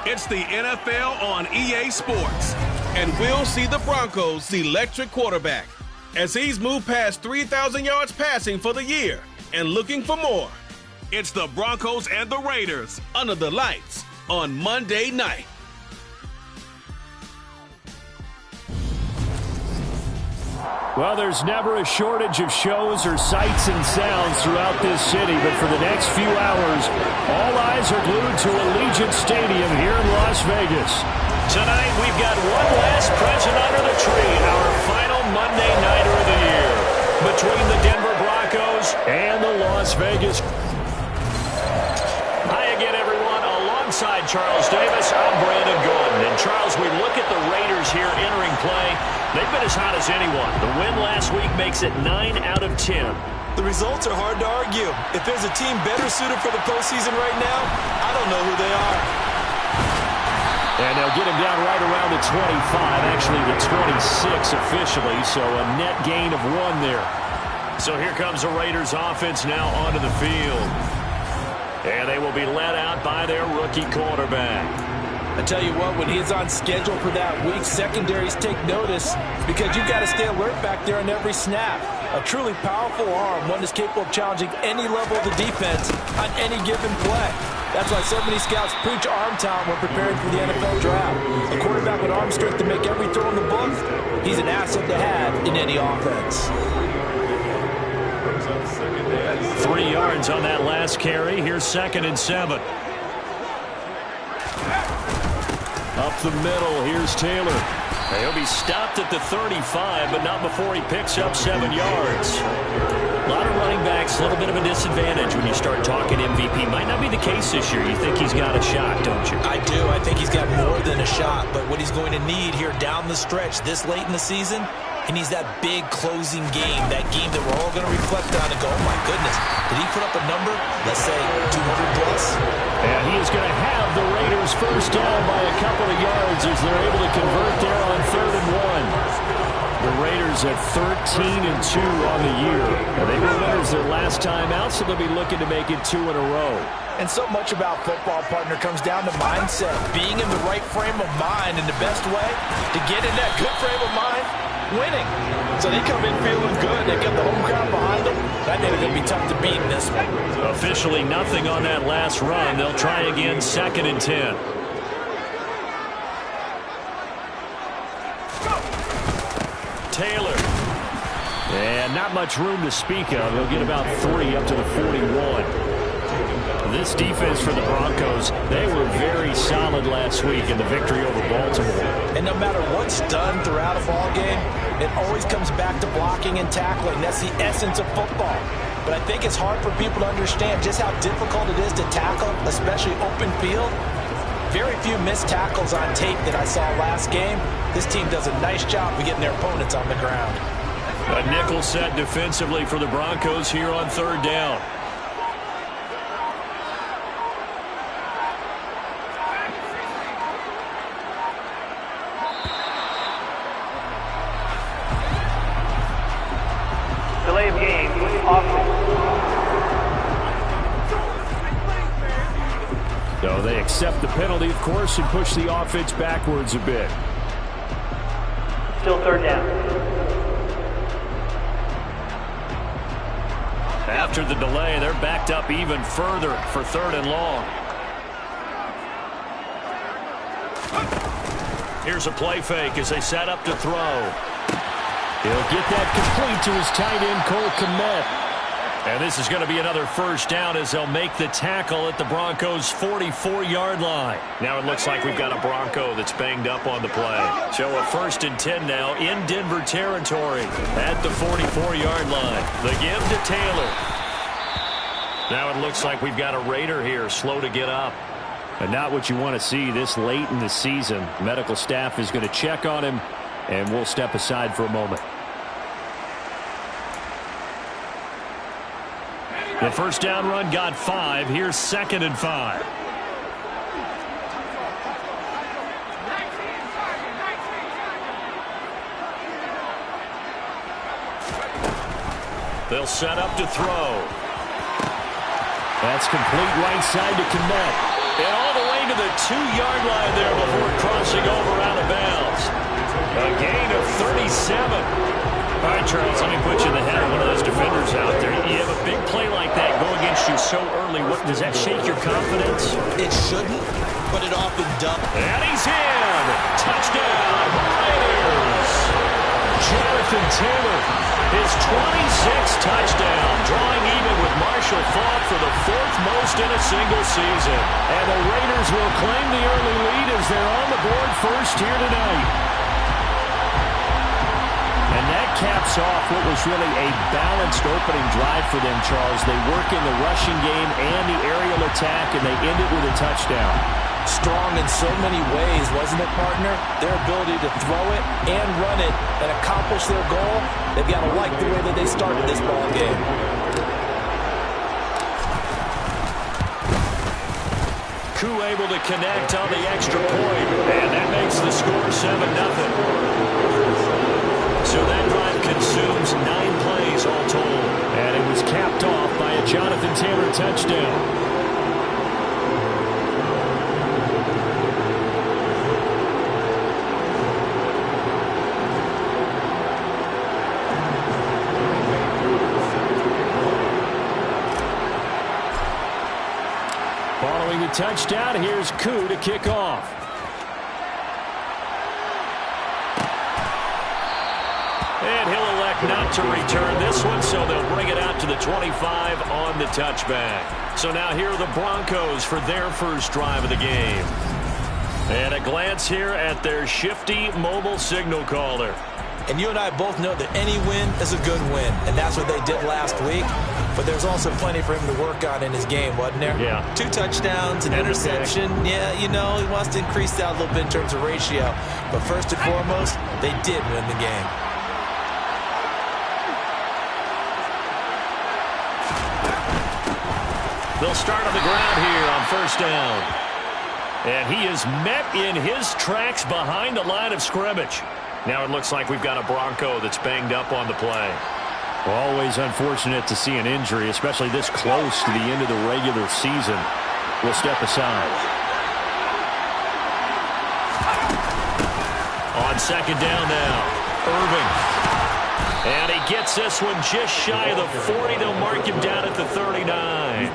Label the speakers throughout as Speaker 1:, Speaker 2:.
Speaker 1: It's the NFL on EA Sports. And we'll see the Broncos' electric quarterback as he's moved past 3,000 yards passing for the year and looking for more. It's the Broncos and the Raiders under the lights on Monday night.
Speaker 2: Well, there's never a shortage of shows or sights and sounds throughout this city, but for the next few hours, all eyes are glued to Allegiant Stadium here in Las Vegas.
Speaker 3: Tonight, we've got one last present under the tree, our final Monday Nighter of the year, between the Denver Broncos
Speaker 2: and the Las Vegas.
Speaker 3: Hi again, everyone. Alongside Charles Davis, I'm Brandon Gordon. And Charles, we look at the Raiders here entering play. They've been as hot as anyone. The win last week makes it 9 out of 10.
Speaker 4: The results are hard to argue. If there's a team better suited for the postseason right now, I don't know who they are.
Speaker 2: And they'll get him down right around the 25, actually the 26 officially, so a net gain of 1 there.
Speaker 3: So here comes the Raiders offense now onto the field. And they will be led out by their rookie quarterback.
Speaker 4: I tell you what, when he's on schedule for that week, secondaries take notice because you've got to stay alert back there on every snap. A truly powerful arm, one that's capable of challenging any level of the defense on any given play. That's why so many scouts preach arm talent when preparing for the NFL draft. A quarterback with arm strength to make every throw in the book, he's an asset to have in any offense.
Speaker 3: 3 yards on that last carry. Here's 2nd and 7.
Speaker 2: Up the middle, here's Taylor.
Speaker 3: He'll be stopped at the 35, but not before he picks up 7 yards. A lot of running backs, a little bit of a disadvantage when you start talking MVP. Might not be the case this year. You think he's got a shot, don't you?
Speaker 4: I do. I think he's got more than a shot, but what he's going to need here down the stretch this late in the season, he needs that big closing game, that game that we're all going to reflect on and go, oh my goodness, did he put up a number, let's say 200 plus?
Speaker 2: And he is going to have the Raiders first down by a couple of yards as they're able to convert there on 3rd and 1. The Raiders at 13-2 on the year. And they were winners their last time out, so they'll be looking to make it 2 in a row.
Speaker 4: And so much about football, partner, comes down to mindset. Being in the right frame of mind, and the best way to get in that good frame of mind, winning. So they come in feeling good. They got the home crowd behind them. I think they're going to be tough to beat in this one.
Speaker 3: Officially nothing on that last run. They'll try again 2nd and 10. Taylor.
Speaker 2: And not much room to speak of. They'll get about 3 up to the 41. This defense for the Broncos, they were very solid last week in the victory over Baltimore.
Speaker 4: And no matter what's done throughout a ball game, it always comes back to blocking and tackling. That's the essence of football. But I think it's hard for people to understand just how difficult it is to tackle, especially open field. Very few missed tackles on tape that I saw last game. This team does a nice job of getting their opponents on the ground.
Speaker 3: A nickel set defensively for the Broncos here on 3rd down.
Speaker 5: Delay of game, offense.
Speaker 2: So they accept the penalty, of course, and push the offense backwards a bit.
Speaker 5: Still 3rd down.
Speaker 3: After the delay, they're backed up even further for 3rd and long. Here's a play fake as they set up to throw.
Speaker 2: He'll get that complete to his tight end, Cole Kmet.
Speaker 3: And this is going to be another first down as they'll make the tackle at the Broncos' 44-yard line. Now it looks like we've got a Bronco that's banged up on the play. So a 1st and 10 now in Denver territory at the 44-yard line. The give to Taylor. Now it looks like we've got a Raider here, slow to get up.
Speaker 2: And not what you want to see this late in the season. Medical staff is going to check on him, and we'll step aside for a moment.
Speaker 3: The first down run got 5. Here's 2nd and 5. They'll set up to throw.
Speaker 2: That's complete right side to Kmet.
Speaker 3: And all the way to the 2-yard line there before crossing over out of bounds. A gain of 37. All right, Charles, let me put you in the head of one of those defenders out there. You have a big play like that go against you so early. Does that shake your confidence?
Speaker 4: It shouldn't, but it often does.
Speaker 3: And he's in. Touchdown, Raiders. Jonathan Taylor, his 26th touchdown, drawing even with Marshall Faulk for the 4th most in a single season.
Speaker 2: And the Raiders will claim the early lead as they're on the board first here tonight. And that caps off what was really a balanced opening drive for them, Charles. They work in the rushing game and the aerial attack, and they end it with a touchdown.
Speaker 4: Strong in so many ways, wasn't it, partner? Their ability to throw it and run it and accomplish their goal, they've got to like the way that they started this ball game.
Speaker 3: Koo able to connect on the extra point, and that makes the score 7-0. So that drive consumes 9 plays all told.
Speaker 2: And it was capped off by a Jonathan Taylor touchdown. Following the touchdown, here's Koo to kick off.
Speaker 3: And he'll elect not to return this one, so they'll bring it out to the 25 on the touchback. So now here are the Broncos for their first drive of the game. And a glance here at their shifty mobile signal caller.
Speaker 4: And you and I both know that any win is a good win, and that's what they did last week. But there's also plenty for him to work on in his game, wasn't there?
Speaker 3: Yeah.
Speaker 4: 2 touchdowns, an interception. Yeah, you know, he wants to increase that a little bit in terms of ratio. But first and foremost, they did win the game.
Speaker 3: They'll start on the ground here on first down. And he is met in his tracks behind the line of scrimmage. Now it looks like we've got a Bronco that's banged up on the play.
Speaker 2: Always unfortunate to see an injury, especially this close to the end of the regular season. We'll step aside.
Speaker 3: On second down now, Irving. And he gets this one just shy of the 40. They'll mark him down at the 39.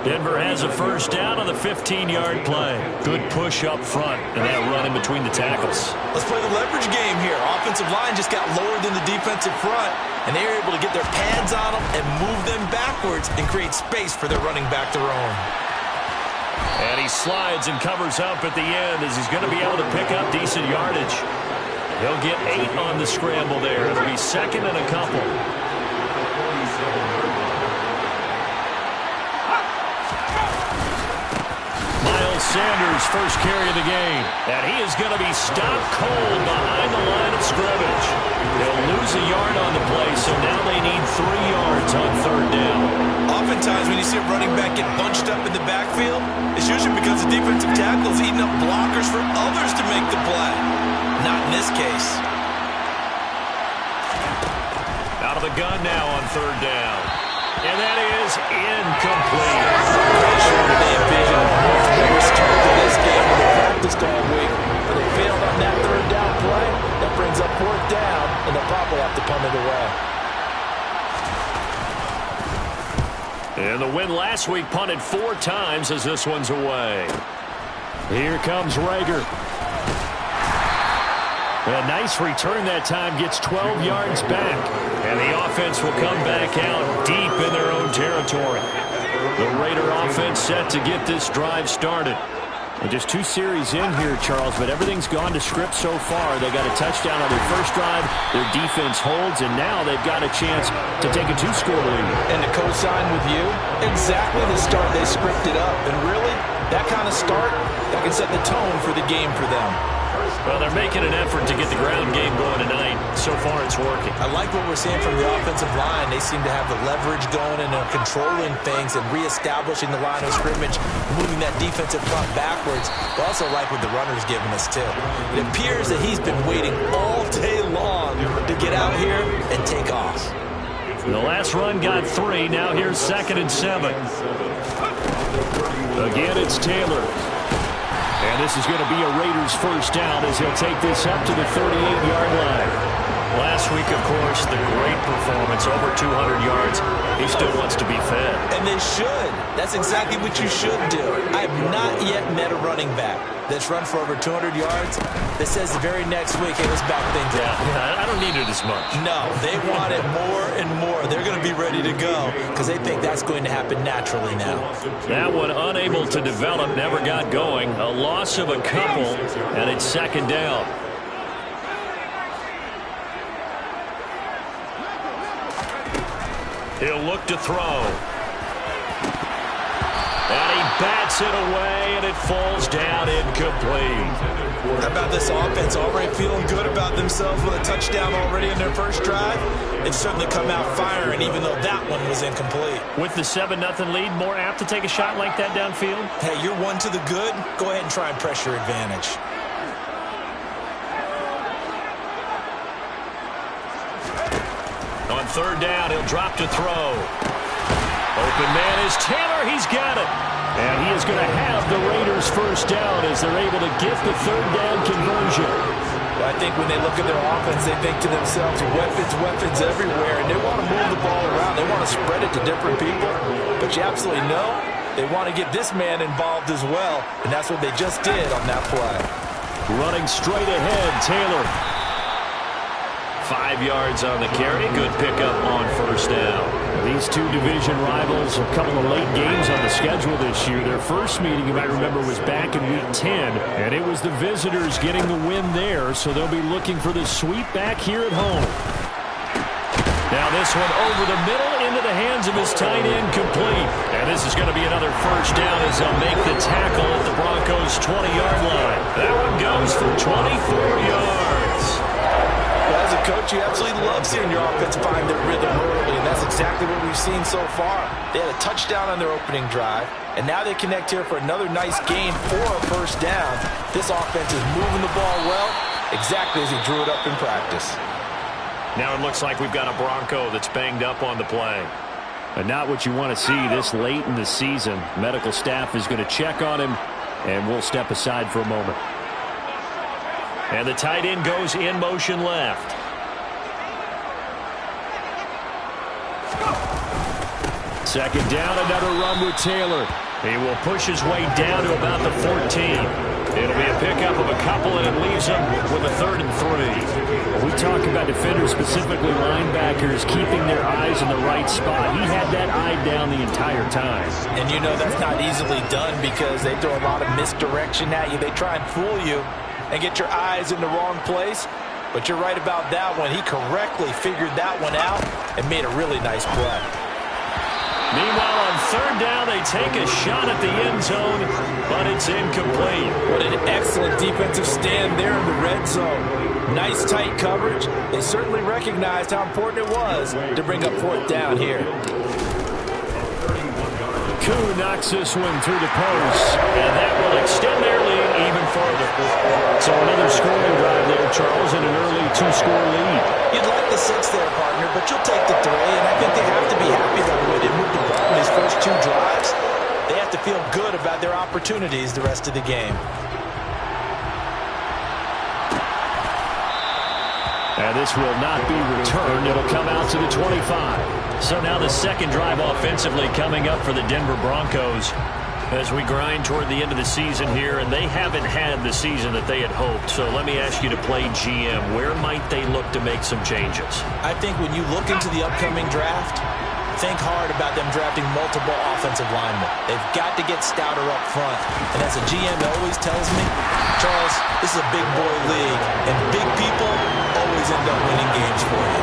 Speaker 3: Denver has a first down on the 15-yard play. Good push up front, and that run in between the tackles.
Speaker 4: Let's play the leverage game here. Offensive line just got lower than the defensive front, and they were able to get their pads on them and move them backwards and create space for their running back to roam.
Speaker 3: And he slides and covers up at the end as he's going to be able to pick up decent yardage. He'll get 8 on the scramble there. It'll be second and a couple. Miles Sanders, first carry of the game. And he is going to be stopped cold behind the line of scrimmage. They'll lose a yard on the play, so now they need 3 yards on third down.
Speaker 4: Oftentimes when you see a running back get bunched up in the backfield, it's usually because the defensive tackle is eating up blockers for others to make the play. Not in this case.
Speaker 3: Out of the gun now on third down. And that is incomplete.
Speaker 4: Pretty sure that they envisioned a much better start to this game than they practiced all week. But they failed on that third down play. That brings up fourth down, and they'll probably have to punt it away.
Speaker 3: And the win last week punted 4 times as this one's away.
Speaker 2: Here comes Rager. A nice return that time, gets 12 yards back.
Speaker 3: And the offense will come back out deep in their own territory. The Raider offense set to get this drive started.
Speaker 2: And just 2 series in here, Charles, but everything's gone to script so far. They got a touchdown on their first drive. Their defense holds, and now they've got a chance to take a 2-score lead.
Speaker 4: And to co-sign with you, exactly the start they scripted up. And really, that kind of start, that can set the tone for the game for them.
Speaker 3: Well, they're making an effort to get the ground game going tonight. So far, it's working.
Speaker 4: I like what we're seeing from the offensive line. They seem to have the leverage going and they're controlling things and reestablishing the line of scrimmage, moving that defensive front backwards. But also like what the runner's giving us, too. It appears that he's been waiting all day long to get out here and take off.
Speaker 3: The last run got 3. Now here's second and 7.
Speaker 2: Again, it's Taylor. And this is going to be a Raiders first down as he'll take this up to the 38-yard line.
Speaker 3: Last week, of course, the great performance, over 200 yards. He still wants to be fed.
Speaker 4: And they should. That's exactly what you should do. I have not yet met a running back that's run for over 200 yards that says the very next week, hey, let's back things up.
Speaker 3: Yeah, I don't need it as much.
Speaker 4: No, they want it more and more. They're going to be ready to go because they think that's going to happen naturally now.
Speaker 3: That one unable to develop, never got going. A loss of a couple, and it's second down. He'll look to throw. And he bats it away, and it falls down incomplete.
Speaker 4: How about this offense already feeling good about themselves with a touchdown already in their first drive? They've certainly come out firing, even though that one was incomplete.
Speaker 3: With the 7-0 lead, more apt to take a shot like that downfield?
Speaker 4: Hey, you're one to the good. Go ahead and try and press your advantage.
Speaker 3: On third down, he'll drop to throw. Open man is Taylor. He's got it.
Speaker 2: And he is going to have the Raiders first down as they're able to get the third down conversion.
Speaker 4: Well, I think when they look at their offense, they think to themselves, weapons everywhere, and they want to move the ball around. They want to spread it to different people. But you absolutely know they want to get this man involved as well, and that's what they just did on that play.
Speaker 2: Running straight ahead, Taylor.
Speaker 3: 5 yards on the carry. Good pickup on first down.
Speaker 2: These two division rivals, a couple of late games on the schedule this year. Their first meeting, you might remember, was back in Week 10, and it was the visitors getting the win there, so they'll be looking for the sweep back here at home. Now this one over the middle into the hands of his tight end, complete. And this is going to be another first down as they'll make the tackle at the Broncos' 20-yard line. That one goes for 24 yards.
Speaker 4: As a coach, you absolutely love seeing your offense find their rhythm early, and that's exactly what we've seen so far. They had a touchdown on their opening drive, and now they connect here for another nice gain for a first down. This offense is moving the ball well, exactly as he drew it up in practice.
Speaker 3: Now it looks like we've got a Bronco that's banged up on the play.
Speaker 2: And not what you want to see this late in the season. Medical staff is going to check on him, and we'll step aside for a moment.
Speaker 3: And the tight end goes in motion left.
Speaker 2: Second down, another run with Taylor.
Speaker 3: He will push his way down to about the 14. It'll be a pickup of a couple, and it leaves him with a 3rd and 3.
Speaker 2: We talk about defenders, specifically linebackers, keeping their eyes in the right spot. He had that eye down the entire time.
Speaker 4: And you know that's not easily done because they throw a lot of misdirection at you. They try and fool you and get your eyes in the wrong place. But you're right about that one. He correctly figured that one out and made a really nice play.
Speaker 3: Meanwhile, on third down, they take a shot at the end zone, but it's incomplete.
Speaker 4: What an excellent defensive stand there in the red zone. Nice tight coverage. They certainly recognized how important it was to bring up fourth down here.
Speaker 2: Koo knocks this one through the post.
Speaker 3: And that will extend their lead even further.
Speaker 2: So another scoring drive there, Charles, and an early 2-score lead.
Speaker 4: You'd like the 6 there, partner, but you'll take the 3, and I think they have to be happy that way they moved the ball in these first 2 drives. They have to feel good about their opportunities the rest of the game.
Speaker 2: And this will not be returned. It'll come out to the 25.
Speaker 3: So now the second drive offensively coming up for the Denver Broncos as we grind toward the end of the season here, and they haven't had the season that they had hoped. So let me ask you to play GM. Where might they look to make some changes?
Speaker 4: I think when you look into the upcoming draft, think hard about them drafting multiple offensive linemen. They've got to get stouter up front. And as a GM always tells me, Charles, this is a big boy league, and big people always end up winning games for you.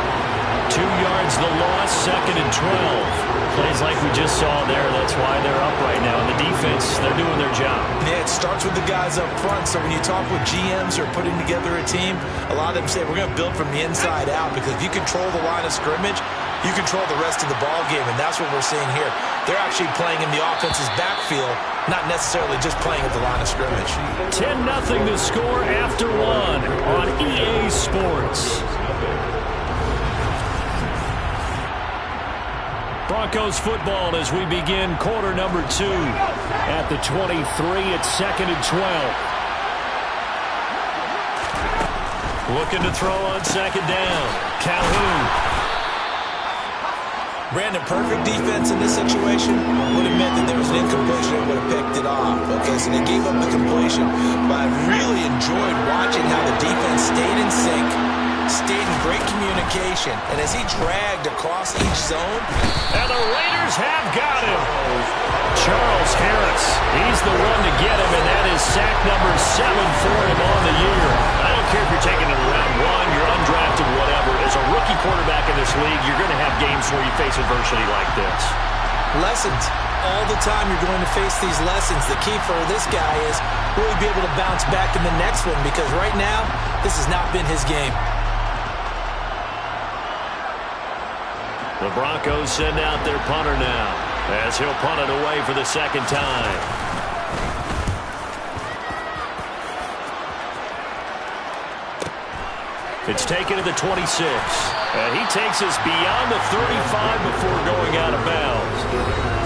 Speaker 3: 2 yards the loss, 2nd and 12. Plays like we just saw there. That's why they're up right now. And the defense, they're doing their job.
Speaker 4: Yeah, it starts with the guys up front. So when you talk with GMs who are putting together a team, a lot of them say, we're going to build from the inside out, because if you control the line of scrimmage, you control the rest of the ball game, and that's what we're seeing here. They're actually playing in the offense's backfield, not necessarily just playing at the line of scrimmage.
Speaker 2: 10-0 the score after 1 on EA Sports. Broncos football as we begin quarter number 2. At the 23, it's 2nd and 12.
Speaker 3: Looking to throw on 2nd down. Calhoun.
Speaker 4: Brandon, perfect defense in this situation would have meant that there was an incompletion and would have picked it off. Okay, so they gave up the completion, but I really enjoyed watching how the defense stayed in sync, stayed in great communication, and as he dragged across each zone.
Speaker 3: And the Raiders have got him. Charles Harris, he's the one to get him, and that is sack number 7 for him on the year. I don't care if you're taking it around 1, you're undrafted, whatever. As a rookie quarterback in this league, you're going to have games where you face adversity like this.
Speaker 4: Lessons. All the time you're going to face these lessons. The key for this guy is really be able to bounce back in the next one, because right now, this has not been his game.
Speaker 3: The Broncos send out their punter now, as he'll punt it away for the 2nd time. It's taken to the 26. And he takes us beyond the 35 before going out of bounds.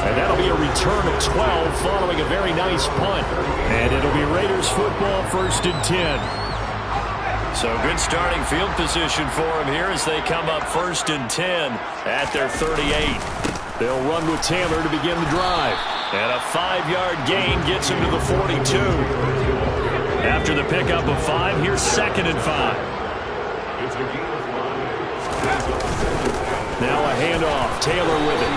Speaker 3: And that'll be a return of 12 following a very nice punt.
Speaker 2: And it'll be Raiders football, 1st and 10.
Speaker 3: So good starting field position for him here as they come up 1st and 10 at their 38.
Speaker 2: They'll run with Taylor to begin the drive.
Speaker 3: And a 5-yard gain gets him to the 42. After the pickup of 5, here's 2nd and 5.
Speaker 2: Now a handoff. Taylor with it.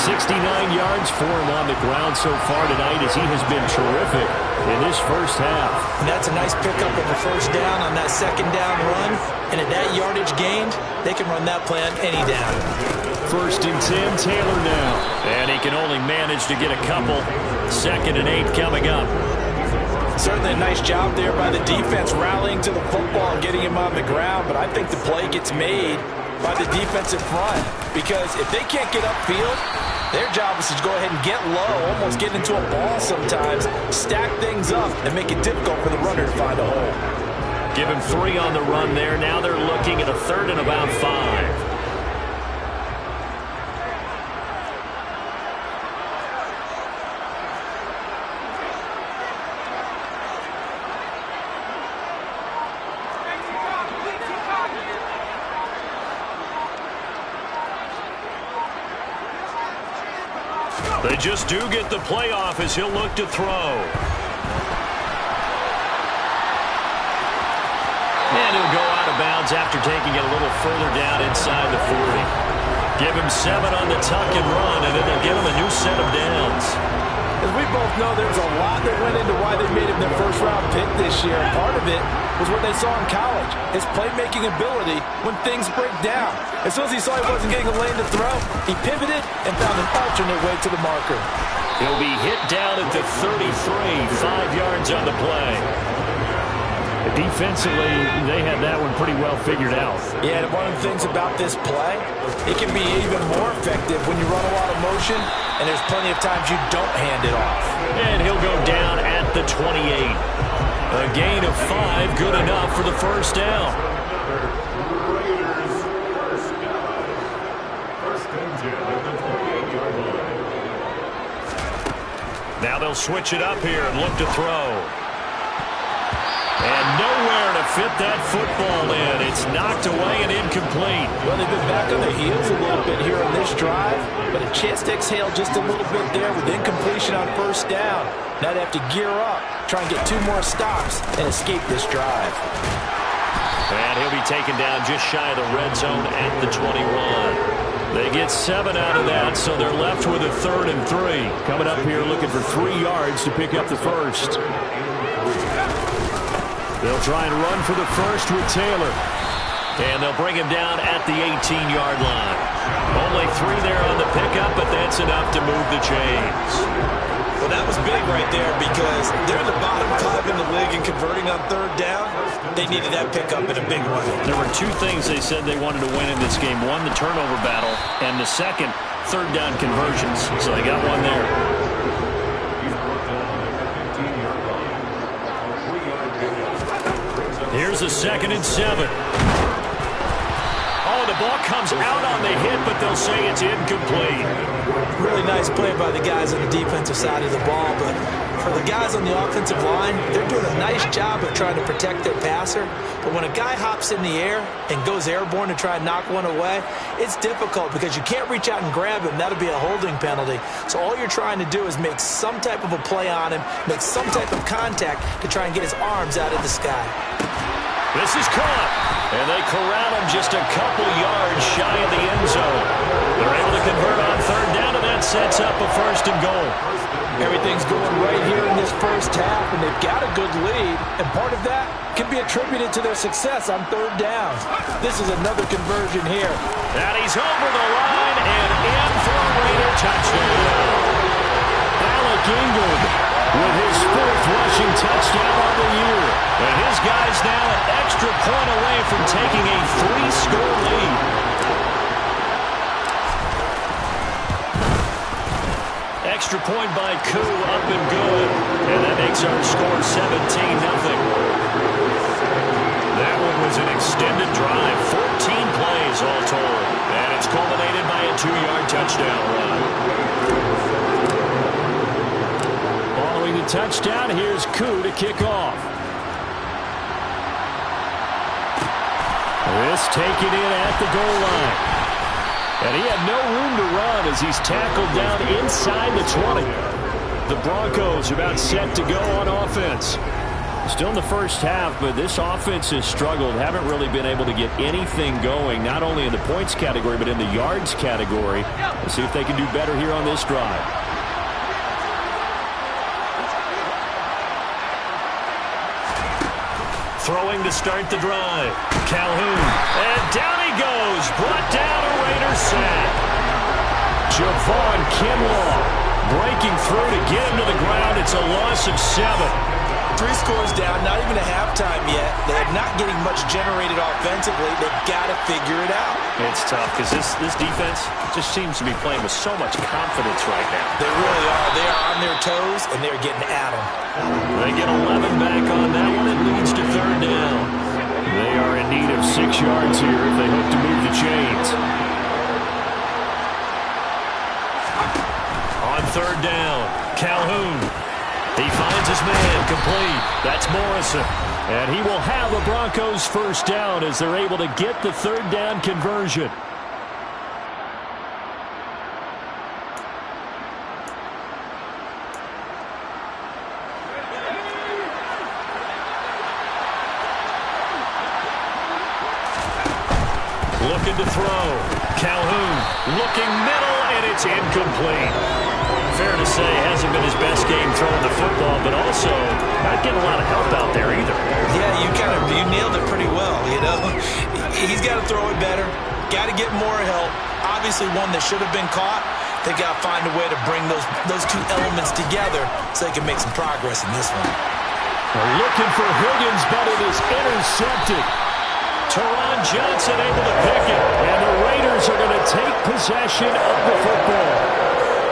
Speaker 2: 69 yards for him on the ground so far tonight as he has been terrific in this first half.
Speaker 4: And that's a nice pickup of a 1st down on that 2nd down run. And at that yardage gained, they can run that play on any down.
Speaker 2: 1st and 10, Taylor now.
Speaker 3: And he can only manage to get a couple. 2nd and 8 coming up.
Speaker 4: Certainly a nice job there by the defense rallying to the football and getting him on the ground. But I think the play gets made by the defensive front, because if they can't get upfield, their job is to go ahead and get low, almost get into a ball sometimes, stack things up, and make it difficult for the runner to find a hole.
Speaker 3: Give him 3 on the run there. Now they're looking at a 3rd and about 5. They just do get the play off as he'll look to throw. And he'll go out of bounds after taking it a little further down inside the 40. Give him 7 on the tuck and run, and then they'll get him a new set of downs.
Speaker 4: As we both know, there's a lot that went into why they made him their 1st-round pick this year. And part of it was what they saw in college, his playmaking ability when things break down. As soon as he saw he wasn't getting a lane to throw, he pivoted and found an alternate way to the marker.
Speaker 3: He'll be hit down at the 33, 5 yards on the play.
Speaker 2: Defensively, they had that one pretty well figured out.
Speaker 4: Yeah, and one of the things about this play, it can be even more effective when you run a lot of motion, and there's plenty of times you don't hand it off.
Speaker 3: And he'll go down at the 28. A gain of 5, good enough for the 1st down. Now they'll switch it up here and look to throw. And nowhere to fit that football in. It's knocked away and incomplete.
Speaker 4: Well, they've been back on their heels a little bit here on this drive, but a chance to exhale just a little bit there with incompletion on 1st down. Now they have to gear up, try and get 2 more stops, and escape this drive.
Speaker 3: And he'll be taken down just shy of the red zone at the 21. They get 7 out of that, so they're left with a 3rd and 3.
Speaker 2: Coming up here looking for 3 yards to pick up the 1st. They'll try and run for the 1st with Taylor.
Speaker 3: And they'll bring him down at the 18-yard line. Only 3 there on the pickup, but that's enough to move the chains.
Speaker 4: Well, that was big right there because they're in the bottom 5 in the league and converting on 3rd down. They needed that pickup in a big way.
Speaker 3: There were 2 things they said they wanted to win in this game. 1, the turnover battle, and the second, 3rd down conversions. So they got 1 there. Here's a 2nd and 7. Oh, The ball comes out on the hit, but they'll say it's incomplete.
Speaker 4: Really nice play by the guys on the defensive side of the ball, but for the guys on the offensive line, they're doing a nice job of trying to protect their passer. But when a guy hops in the air and goes airborne to try and knock one away, it's difficult because you can't reach out and grab him. That'll be a holding penalty. So all you're trying to do is make some type of a play on him, make some type of contact to try and get his arms out of the sky.
Speaker 3: This is caught, and they corral him just a couple yards shy of the end zone. They're able to convert on third down, and that sets up a 1st and goal.
Speaker 4: Everything's going right here in this first half, and they've got a good lead, and part of that can be attributed to their success on third down. This is another conversion here.
Speaker 3: And he's over the line and in for a Raider touchdown.
Speaker 2: Alec Ingold with his 4th rushing touchdown of the year.
Speaker 3: And his guy's now an extra point away from taking a 3-score lead. Extra point by Koo, up and good. And that makes our score 17-0. That one was an extended drive, 14 plays all told. And it's culminated by a 2-yard touchdown run.
Speaker 2: Following the touchdown, here's Koo to kick off. This taken in at the goal line. And he had no room to run as he's tackled down inside the 20. The Broncos are about set to go on offense. Still in the first half, but this offense has struggled. Haven't really been able to get anything going, not only in the points category, but in the yards category. Let's see if they can do better here on this drive.
Speaker 3: Throwing to start the drive. Calhoun. And down he goes. Brought down a Raider sack.
Speaker 2: Javon Kinlaw breaking through to get him to the ground. It's a loss of 7.
Speaker 4: 3 scores down, not even a halftime yet. They're not getting much generated offensively. They've got to figure it out.
Speaker 3: It's tough because this defense just seems to be playing with so much confidence right now.
Speaker 4: They really are. They are on their toes, and they're getting at them.
Speaker 3: They get 11 back on that one. It leads to third down.
Speaker 2: They are in need of 6 yards here if they hope to move the chains.
Speaker 3: On third down, Calhoun. He finds his man, complete. That's Morrison.
Speaker 2: And he will have the Broncos 1st down as they're able to get the third down conversion.
Speaker 3: Looking to throw. Calhoun looking middle, and it's incomplete. Fair to say, hasn't been his best game throwing the football, but also not getting a lot of help out there either.
Speaker 4: Yeah, you nailed it pretty well, you know. He's got to throw it better, got to get more help. Obviously one that should have been caught. They got to find a way to bring those 2 elements together so they can make some progress in this one.
Speaker 2: They're looking for Higgins, but it is intercepted.
Speaker 3: Teron Johnson able to pick it.
Speaker 2: And the Raiders are going to take possession of the football.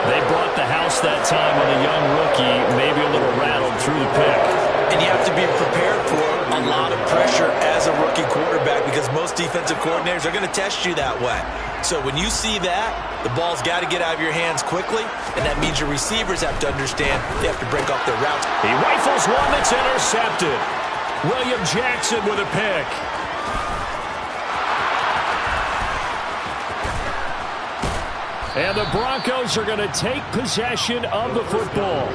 Speaker 3: They brought the house that time with a young rookie, maybe a little rattled through the pick.
Speaker 4: And you have to be prepared for a lot of pressure as a rookie quarterback because most defensive coordinators are going to test you that way. So when you see that, the ball's got to get out of your hands quickly, and that means your receivers have to understand they have to break off their routes.
Speaker 3: He rifles one that's intercepted. William Jackson with a pick.
Speaker 2: And the Broncos are going to take possession of the football.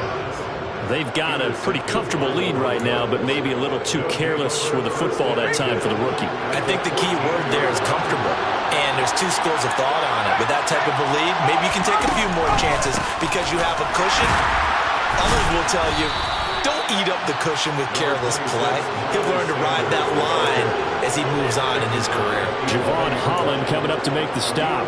Speaker 3: They've got a pretty comfortable lead right now, but maybe a little too careless with the football that time for the rookie.
Speaker 4: I think the key word there is comfortable. And there's 2 schools of thought on it. With that type of a lead, maybe you can take a few more chances because you have a cushion. Others will tell you, don't eat up the cushion with careless play. He'll learn to ride that line as he moves on in his career.
Speaker 2: Javon Holland coming up to make the stop.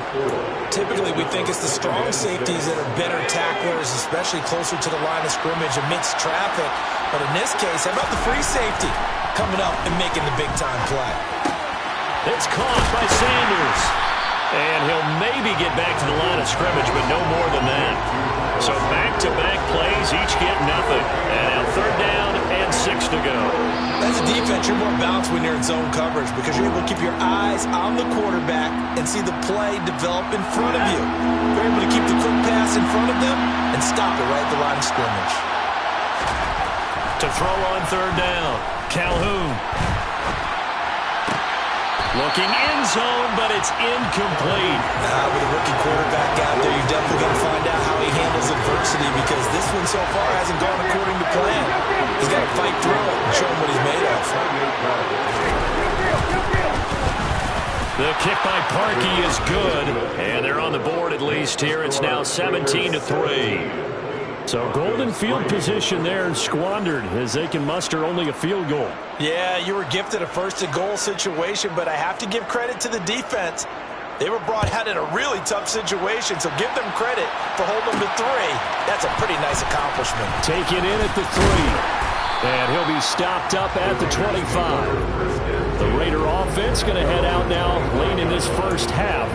Speaker 4: Typically, we think it's the strong safeties that are better tacklers, especially closer to the line of scrimmage amidst traffic. But in this case, how about the free safety coming up and making the big-time play?
Speaker 3: It's caught by Sanders. And he'll maybe get back to the line of scrimmage, but no more than that. So back-to-back plays, each get nothing. And now third down and 2:06 to go.
Speaker 4: As a defense, you're more balanced when you're in zone coverage because you're able to keep your eyes on the quarterback and see the play develop in front of you. You're able to keep the quick pass in front of them and stop it right at the line of scrimmage.
Speaker 3: To throw on third down, Calhoun. Looking in zone, but it's incomplete.
Speaker 4: With a rookie quarterback out there, you're definitely going to find out how he handles adversity because this one so far hasn't gone according to plan. He's got to fight through it and show him what he's made of.
Speaker 3: The kick by Parkey is good, and they're on the board at least here. It's now 17-3.
Speaker 2: So golden field position there squandered as they can muster only a field goal.
Speaker 4: Yeah, you were gifted a first-and-goal situation, but I have to give credit to the defense. They were brought out in a really tough situation, so give them credit for holding them to 3. That's a pretty nice accomplishment.
Speaker 2: Taken in at the 3. And he'll be stopped up at the 25. The Raider offense going to head out now late in this first half.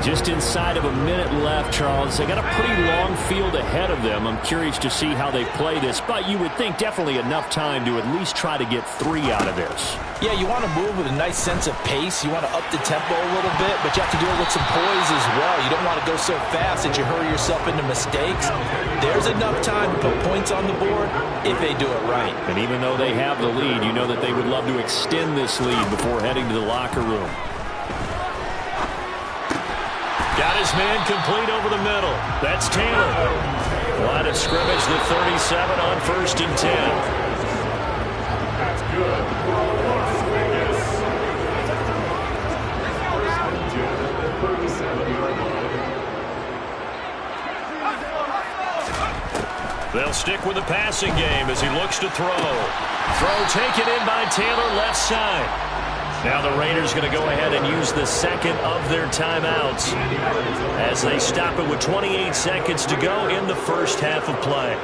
Speaker 2: Just inside of a minute left, Charles. They got a pretty long field ahead of them. I'm curious to see how they play this, but you would think definitely enough time to at least try to get 3 out of this.
Speaker 4: Yeah, you want to move with a nice sense of pace. You want to up the tempo a little bit, but you have to do it with some poise as well. You don't want to go so fast that you hurry yourself into mistakes. There's enough time to put points on the board if they do it right.
Speaker 2: And even though they have the lead, you know that they would love to extend this lead before heading to the locker room.
Speaker 3: Got his man complete over the middle. That's Taylor. Line of scrimmage, the 37 on 1st and 10. That's good. They'll stick with the passing game as he looks to throw. Throw taken in by Taylor, left side. Now the Raiders going to go ahead and use the second of their timeouts as they stop it with 28 seconds to go in the first half of play.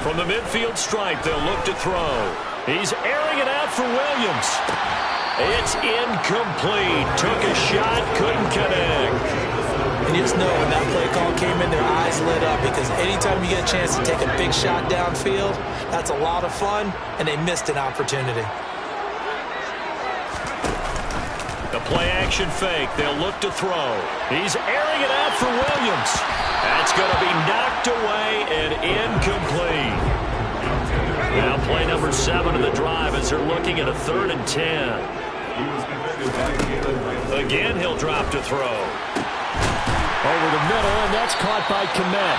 Speaker 3: From the midfield stripe, they'll look to throw. He's airing it out for Williams. It's incomplete. Took a shot, couldn't connect.
Speaker 4: And you just know when that play call came in, their eyes lit up because anytime you get a chance to take a big shot downfield, that's a lot of fun, and they missed an opportunity.
Speaker 3: The play-action fake. They'll look to throw. He's airing it out for Williams. That's going to be knocked away and incomplete. Now play number 7 of the drive as they're looking at a 3rd and 10. Again, he'll drop to throw.
Speaker 2: Over the middle, and that's caught by Kmet.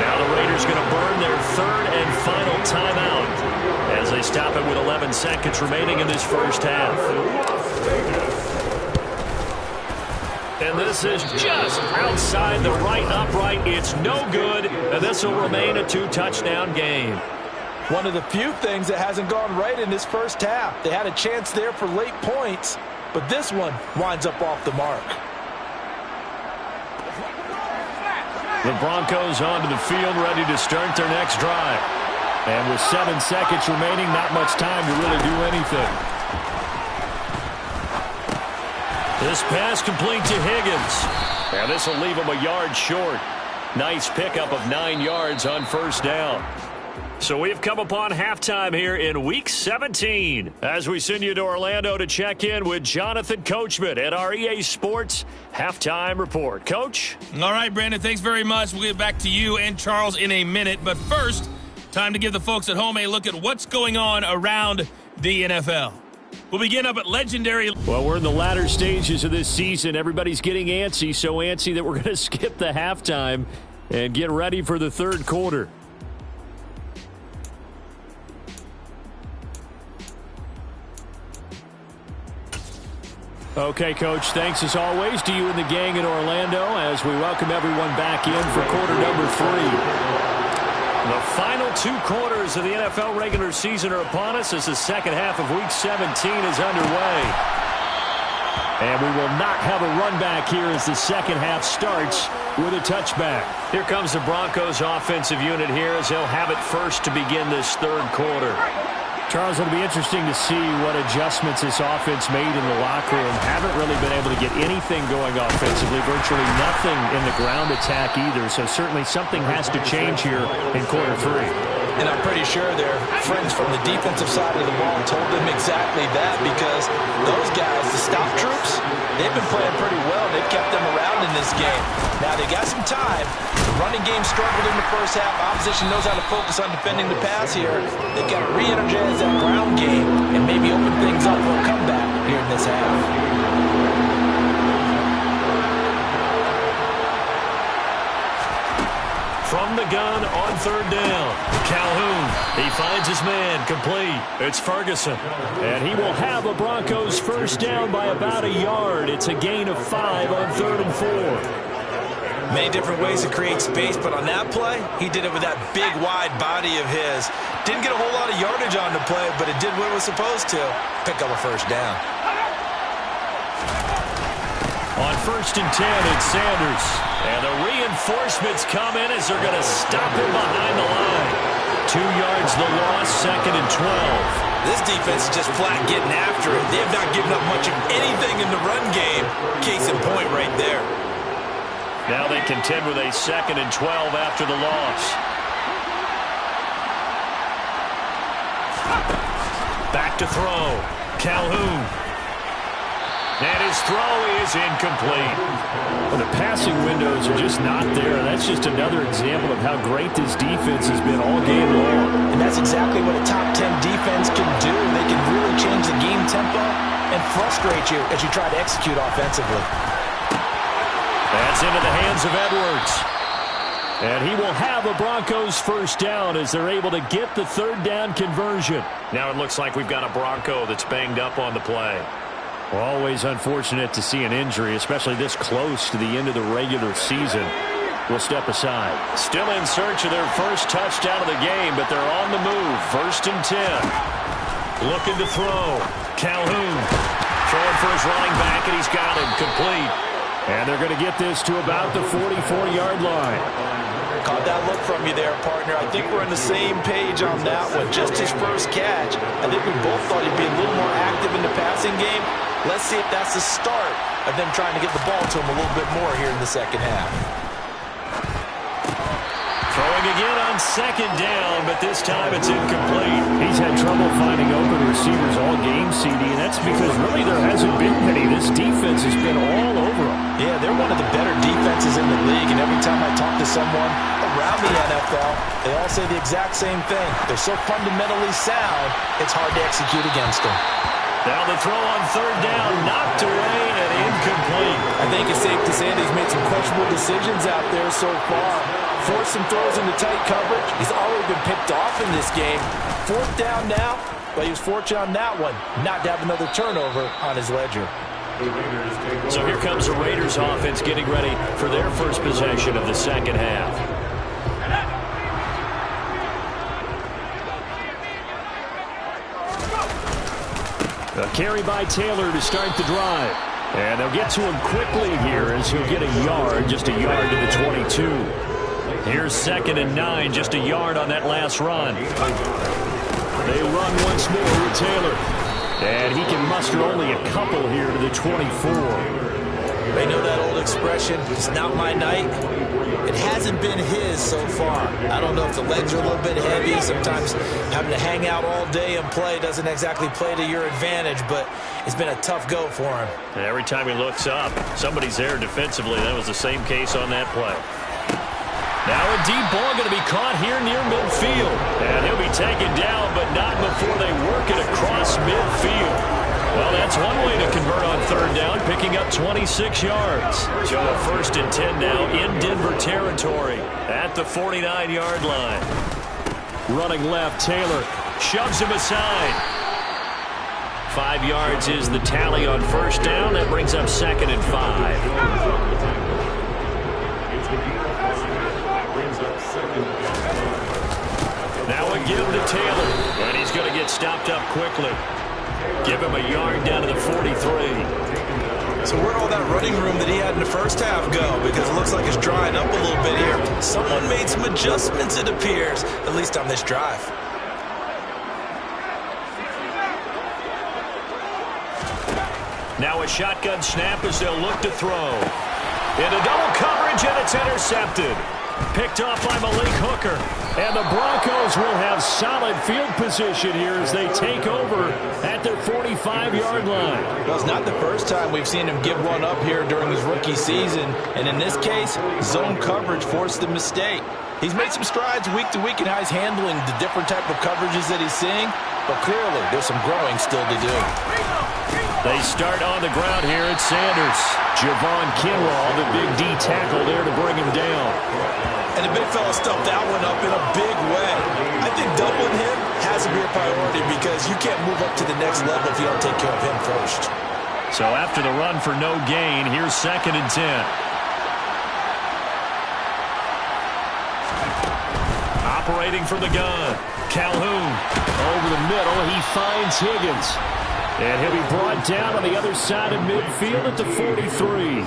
Speaker 3: Now the Raiders going to burn their 3rd and final timeout as they stop it with 11 seconds remaining in this first half. And this is just outside the right upright. It's no good, and this will remain a 2-touchdown game.
Speaker 4: One of the few things that hasn't gone right in this first half. They had a chance there for late points, but this one winds up off the mark.
Speaker 2: The Broncos onto the field, ready to start their next drive. And with 7 seconds remaining, not much time to really do anything.
Speaker 3: This pass complete to Higgins. And this will leave him a yard short. Nice pickup of 9 yards on first down. So we've come upon halftime here in Week 17 as we send you to Orlando to check in with Jonathan Coachman at our EA Sports Halftime Report. Coach?
Speaker 6: All right, Brandon, thanks very much. We'll get back to you and Charles in a minute. But first, time to give the folks at home a look at what's going on around the NFL. We'll begin up at legendary.
Speaker 2: Well, we're in the latter stages of this season. Everybody's getting antsy, so antsy that we're going to skip the halftime and get ready for the third quarter. Okay, Coach, thanks as always to you and the gang in Orlando as we welcome everyone back in for quarter number 3.
Speaker 3: The final 2 quarters of the NFL regular season are upon us as the second half of Week 17 is underway.
Speaker 2: And we will not have a run back here as the second half starts with a touchback.
Speaker 3: Here comes the Broncos offensive unit here as they'll have it first to begin this third quarter.
Speaker 2: Charles, it'll be interesting to see what adjustments this offense made in the locker room. Haven't really been able to get anything going offensively, virtually nothing in the ground attack either. So certainly something has to change here in quarter 3.
Speaker 4: And I'm pretty sure their friends from the defensive side of the ball told them exactly that, because those guys, the stop troops, they've been playing pretty well. They've kept them around in this game. Now, they got some time. The running game struggled in the first half. Opposition knows how to focus on defending the pass here. They've got to re-energize that ground game and maybe open things up for a comeback here in this half.
Speaker 3: From the gun on 3rd down. Calhoun, he finds his man, complete. It's Ferguson.
Speaker 2: And he will have a Broncos first down by about a yard. It's a gain of 5 on 3rd and 4.
Speaker 4: Many different ways to create space, but on that play, he did it with that big, wide body of his. Didn't get a whole lot of yardage on the play, but it did what it was supposed to. Pick up a first down.
Speaker 3: On 1st and 10, it's Sanders. And the reinforcements come in as they're going to stop him behind the line. 2 yards the loss, 2nd and 12.
Speaker 4: This defense is just flat getting after it. They have not given up much of anything in the run game. Case in point right there.
Speaker 3: Now they contend with a 2nd and 12 after the loss. Back to throw. Calhoun. And his throw is incomplete.
Speaker 2: Well, the passing windows are just not there. That's just another example of how great this defense has been all game long.
Speaker 4: And that's exactly what a top 10 defense can do. They can really change the game tempo and frustrate you as you try to execute offensively.
Speaker 3: That's into the hands of Edwards.
Speaker 2: And he will have a Broncos first down as they're able to get the 3rd down conversion.
Speaker 3: Now it looks like we've got a Bronco that's banged up on the play.
Speaker 2: Well, always unfortunate to see an injury, especially this close to the end of the regular season. We'll step aside.
Speaker 3: Still in search of their first touchdown of the game, but they're on the move. 1st and 10. Looking to throw. Calhoun throwing for his running back, and he's got him complete.
Speaker 2: And they're going to get this to about the 44-yard line.
Speaker 4: Caught that look from you there, partner. I think we're on the same page on that one. Just his first catch. I think we both thought he'd be a little more active in the passing game. Let's see if that's the start of them trying to get the ball to him a little bit more here in the second half.
Speaker 3: Throwing again on 2nd down, but this time it's incomplete.
Speaker 2: He's had trouble finding open receivers all game, CD, and that's because really there hasn't been many. This defense has been all over them.
Speaker 4: Yeah, they're one of the better defenses in the league, and every time I talk to someone around the NFL, they all say the exact same thing. They're so fundamentally sound, it's hard to execute against them.
Speaker 3: Now the throw on 3rd down, knocked away and incomplete.
Speaker 4: I think it's safe to say that he's made some questionable decisions out there so far. Forced some throws into tight coverage. He's already been picked off in this game. 4th down now, but he was fortunate on that one not to have another turnover on his ledger.
Speaker 3: So here comes the Raiders offense getting ready for their first possession of the second half.
Speaker 2: A carry by Taylor to start the drive. And they'll get to him quickly here as he'll get a yard, just a yard to the 22.
Speaker 3: Here's 2nd and 9, just a yard on that last run.
Speaker 2: They run once more with Taylor. And he can muster only a couple here to the 24.
Speaker 4: They know that old expression, it's not my night. It hasn't been his so far. I don't know if the legs are a little bit heavy. Sometimes having to hang out all day and play doesn't exactly play to your advantage, but it's been a tough go for him.
Speaker 3: And every time he looks up, somebody's there defensively. That was the same case on that play. Now a deep ball going to be caught here near midfield. And he'll be taken down, but not before they work it across midfield. Well, that's one way to convert on 3rd down, picking up 26 yards. So a 1st and 10 now in Denver territory at the 49-yard line.
Speaker 2: Running left, Taylor
Speaker 3: Shoves him aside. 5 yards is the tally on 1st down. That brings up 2nd and 5. Now a give to Taylor, and he's going to get stopped up quickly. Give him a yard down to the 43.
Speaker 4: So where'd all that running room that he had in the first half go? Because it looks like it's drying up a little bit here. Someone made some adjustments, it appears, at least on this drive.
Speaker 3: Now a shotgun snap as they'll look to throw. Into double coverage, and it's intercepted. Picked off by Malik Hooker. And the Broncos will have solid field position here as they take over at their 45-yard line.
Speaker 4: Well, it's not the first time we've seen him give one up here during his rookie season. And in this case, zone coverage forced the mistake. He's made some strides week to week in how he's handling the different type of coverages that he's seeing. But clearly, there's some growing still to do.
Speaker 2: They start on the ground here at Sanders. Javon Kinlaw, the big D tackle there to bring him down.
Speaker 4: And the big fella stuffed that one up in a big way. I think doubling him has to be a priority because you can't move up to the next level if you don't take care of him first.
Speaker 3: So after the run for no gain, here's 2nd and 10. Operating from the gun, Calhoun.
Speaker 2: Over the middle, he finds Higgins. And he'll be brought down on the other side of midfield at the 43.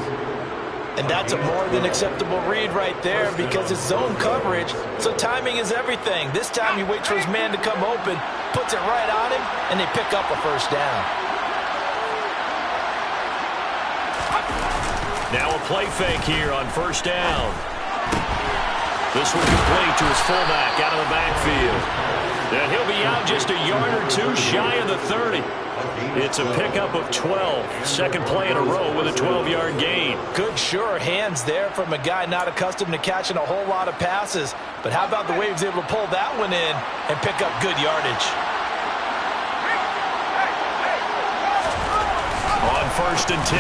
Speaker 4: And that's a more than acceptable read right there because it's zone coverage, so timing is everything. This time he waits for his man to come open, puts it right on him, and they pick up a first down.
Speaker 3: Now a play fake here on 1st down. This one complete to his fullback out of the backfield. And he'll be out just a yard or two shy of the 30. It's a pickup of 12. Second play in a row with a 12-yard gain.
Speaker 4: Good, sure hands there from a guy not accustomed to catching a whole lot of passes. But how about the way he was able to pull that one in and pick up good yardage?
Speaker 3: On 1st and 10,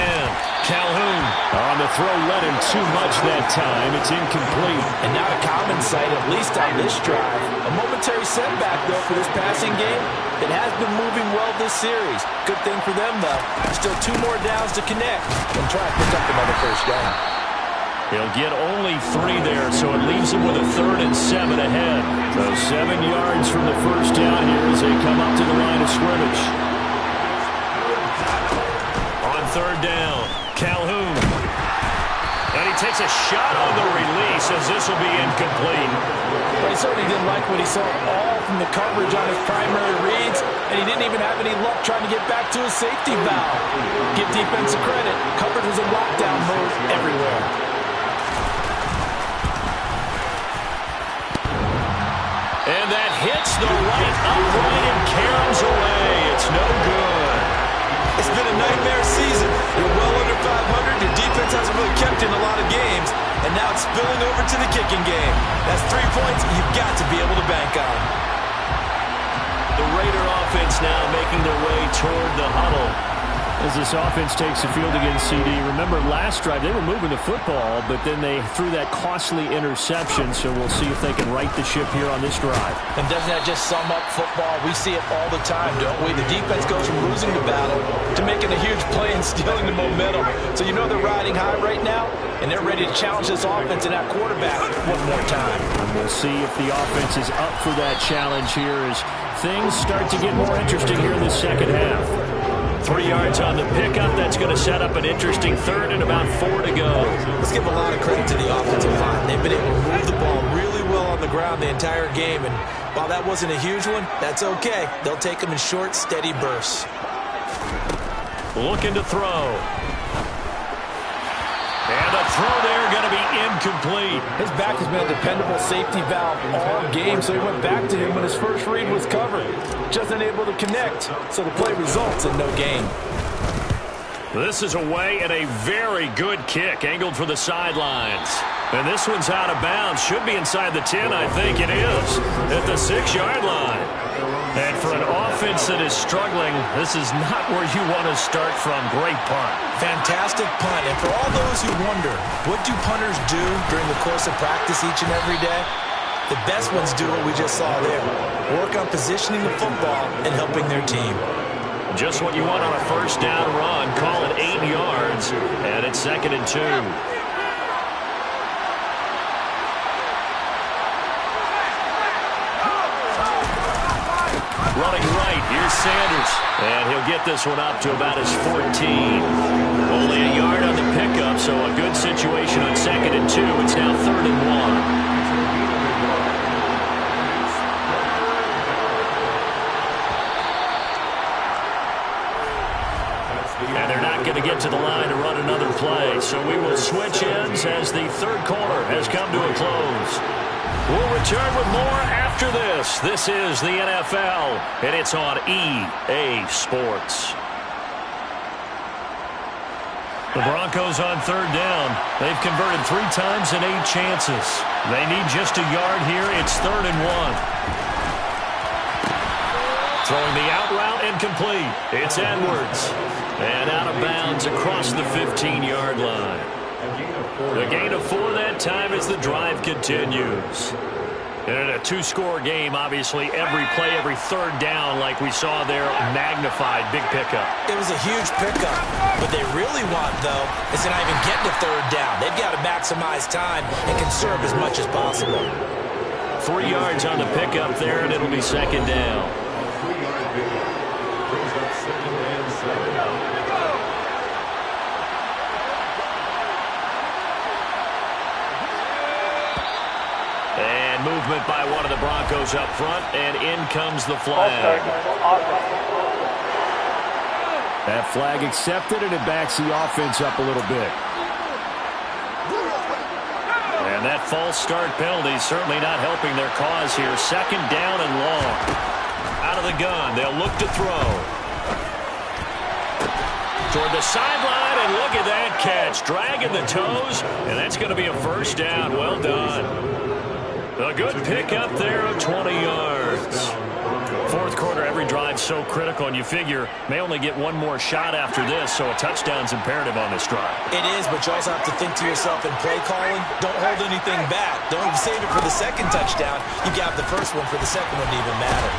Speaker 3: Calhoun.
Speaker 2: On the throw, led him too much that time. It's incomplete.
Speaker 4: And not a common sight, at least on this drive. A momentary setback, though, for this passing game. It has been moving well this series. Good thing for them, though. Still 2 more downs to connect and try to pick up another first down.
Speaker 2: He'll get only 3 there, so it leaves him with a 3rd and 7 ahead. So 7 yards from the first down here as they come up to the line of scrimmage.
Speaker 3: On 3rd down, Calhoun. And he takes a shot on the release as this will be incomplete.
Speaker 4: Well, he certainly didn't like what he saw all from the coverage on his primary reads, and he didn't even have any luck trying to get back to his safety valve. Give defense credit. Coverage was in lockdown mode everywhere.
Speaker 3: And that hits the right upright and caroms away. It's no good.
Speaker 4: It's been a nightmare season. You're well under 500. Your defense hasn't really kept in a lot of games. And now it's spilling over to the kicking game. That's 3 points you've got to be able to bank on.
Speaker 3: The Raider offense now making their way toward the huddle.
Speaker 2: As this offense takes the field against CD, remember last drive they were moving the football, but then they threw that costly interception, so we'll see if they can right the ship here on this drive.
Speaker 4: And doesn't that just sum up football? We see it all the time, don't we? The defense goes from losing the battle to making a huge play and stealing the momentum. So you know they're riding high right now, and they're ready to challenge this offense and that quarterback one more time.
Speaker 2: And we'll see if the offense is up for that challenge here as things start to get more interesting here in the second half.
Speaker 3: 3 yards on the pickup. That's going to set up an interesting 3rd and about 4 to go.
Speaker 4: Let's give a lot of credit to the offensive line. They've been able to move the ball really well on the ground the entire game. And while that wasn't a huge one, that's okay. They'll take them in short, steady bursts.
Speaker 3: Looking to throw. And a throw there going to be incomplete.
Speaker 4: His back has been a dependable safety valve all game, so he went back to him when his first read was covered. Just unable to connect, so the play results in no gain.
Speaker 3: This is away and a very good kick, angled for the sidelines. And this one's out of bounds. Should be inside the 10, I think it is, at the 6-yard line. And for an offense that is struggling, this is not where you want to start from. Great punt.
Speaker 4: Fantastic punt. And for all those who wonder, what do punters do during the course of practice each and every day? The best ones do what we just saw there. Work on positioning the football and helping their team.
Speaker 3: Just what you want on a first down run. Call it 8 yards, and it's 2nd and 2. Running right, here's Sanders. And he'll get this one up to about his 14. Only a yard on the pickup, so a good situation on 2nd and 2. It's now 3rd and 1. looking to get to the line to run another play. So we will switch ends as the third quarter has come to a close. We'll return with more after this. This is the NFL, and it's on EA Sports. The Broncos on third down. They've converted 3 times and 8 chances. They need just a yard here. It's 3rd and 1. Throwing the out route incomplete. It's Edwards. And out of bounds across the 15-yard line. The gain of 4 that time as the drive continues. And in a 2-score game, obviously, every play, every third down, like we saw there, magnified, big pickup.
Speaker 4: It was a huge pickup. What they really want, though, is to not even get to third down. They've got to maximize time and conserve as much as possible.
Speaker 3: 3 yards on the pickup there, and it'll be 2nd down. And movement by one of the Broncos up front, and in comes the flag.
Speaker 2: That flag accepted, and it backs the offense up a little bit.
Speaker 3: And that false start penalty is certainly not helping their cause here. 2nd down and long. Out of the gun, they'll look to throw. Toward the sideline, and look at that catch. Dragging the toes, and that's going to be a 1st down. Well done. A good pick up there of 20 yards. 4th quarter, every drive so critical, and you figure may only get one more shot after this, so a touchdown's imperative on this drive.
Speaker 4: It is, but you also have to think to yourself in play calling, don't hold anything back. Don't save it for the 2nd touchdown. You got the 1st one for the 2nd one to even matter.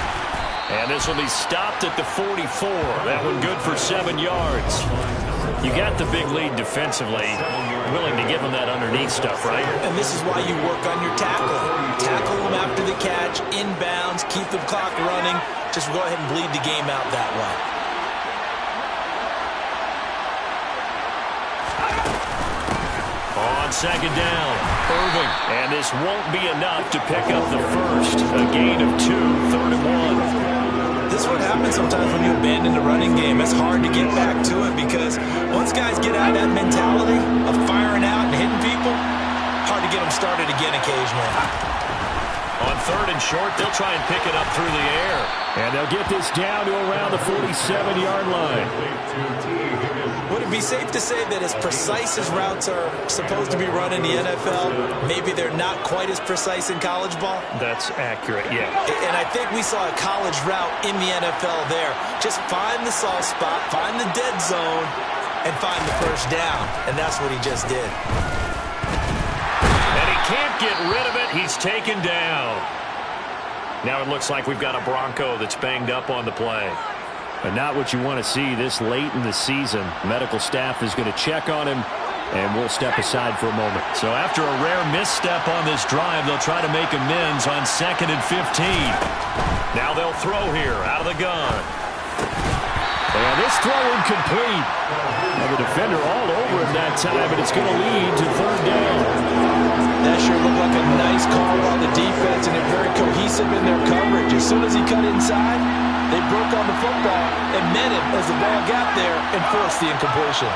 Speaker 3: And this will be stopped at the 44. That one good for 7 yards. You got the big lead defensively. Willing to give them that underneath stuff, right?
Speaker 4: And this is why you work on your tackle. Tackle them after the catch, inbounds, keep the clock running. Just go ahead and bleed the game out that way.
Speaker 3: On 2nd down, Irving. And this won't be enough to pick up the 1st. A gain of 2, 3rd and 1.
Speaker 4: This is what happens sometimes when you abandon the running game. It's hard to get back to it because once guys get out of that mentality of firing out and hitting people, hard to get them started again occasionally.
Speaker 3: On 3rd and short, they'll try and pick it up through the air.
Speaker 2: And they'll get this down to around the 47-yard line.
Speaker 4: Would it be safe to say that as precise as routes are supposed to be run in the NFL, maybe they're not quite as precise in college ball?
Speaker 3: That's accurate, yeah.
Speaker 4: And I think we saw a college route in the NFL there. Just find the soft spot, find the dead zone, and find the 1st down. And that's what he just did.
Speaker 3: And he can't get rid of it. He's taken down. Now it looks like we've got a Bronco that's banged up on the play.
Speaker 2: But not what you want to see this late in the season. Medical staff is going to check on him, and we'll step aside for a moment.
Speaker 3: So after a rare misstep on this drive, they'll try to make amends on 2nd and 15. Now they'll throw here out of the gun.
Speaker 2: And this throw incomplete. And the defender all over him that time, but it's going to lead to 3rd down.
Speaker 4: That sure looked like a nice call on the defense, and they're very cohesive in their coverage. As soon as he cut inside, they broke on the football and met him as the ball got there and forced the incompletion.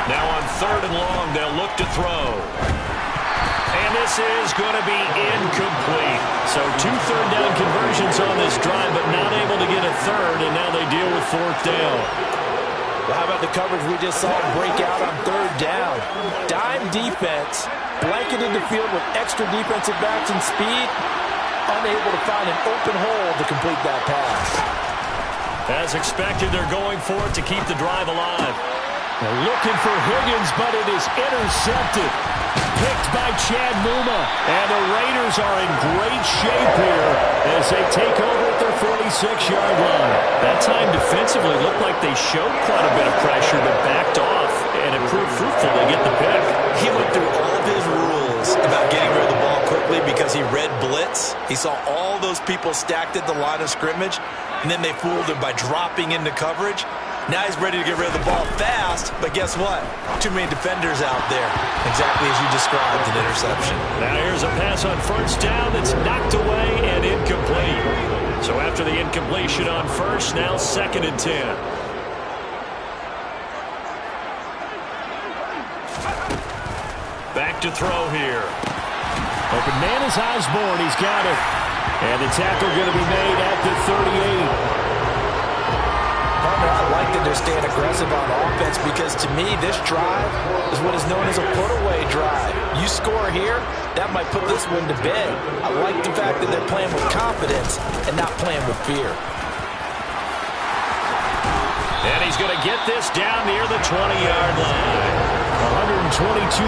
Speaker 3: Now on 3rd and long, they'll look to throw. And this is going to be incomplete. So 2 third-down conversions on this drive, but not able to get a 3rd, and now they deal with 4th down.
Speaker 4: Well, how about the coverage we just saw break out on 3rd down? Dime defense, blanketed the field with extra defensive backs and speed, unable to find an open hole to complete that pass.
Speaker 3: As expected, they're going for it to keep the drive alive.
Speaker 2: They're looking for Higgins, but it is intercepted. Picked by Chad Muma. And the Raiders are in great shape here as they take over at their 46-yard line.
Speaker 3: That time defensively looked like they showed quite a bit of pressure, but backed off, and it proved fruitful to get the pick.
Speaker 4: He went through all of his rules about getting rid of the ball quickly because he read blitz. He saw all those people stacked at the line of scrimmage, and then they fooled him by dropping into coverage. Now he's ready to get rid of the ball fast, but guess what? Too many defenders out there. Exactly as you described, an interception.
Speaker 3: Now here's a pass on 1st down that's knocked away and incomplete. So after the incompletion on 1st, now 2nd and 10. to throw here.
Speaker 2: Open man is Osborne. He's got it. And the tackle going to be made at the 38.
Speaker 4: Partner, I like that they're staying aggressive on offense because to me, this drive is what is known as a put-away drive. You score here, that might put this one to bed. I like the fact that they're playing with confidence and not playing with fear.
Speaker 3: And he's going to get this down near the 20-yard line.
Speaker 2: 122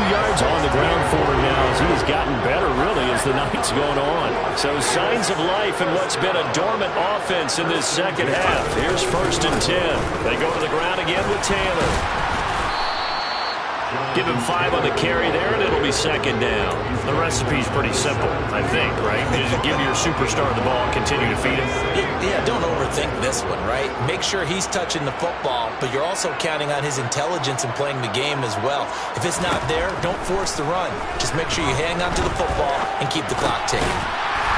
Speaker 2: yards on the ground for him now as he has gotten better, really, as the night's going on.
Speaker 3: So signs of life in what's been a dormant offense in this second half. Here's 1st and 10. They go to the ground again with Taylor. Give him 5 on the carry there, and it'll be 2nd down. The recipe's pretty simple, I think, right? Just give your superstar the ball and continue to feed him.
Speaker 4: Yeah, don't overthink this one, right? Make sure he's touching the football, but you're also counting on his intelligence in playing the game as well. If it's not there, don't force the run. Just make sure you hang on to the football and keep the clock ticking.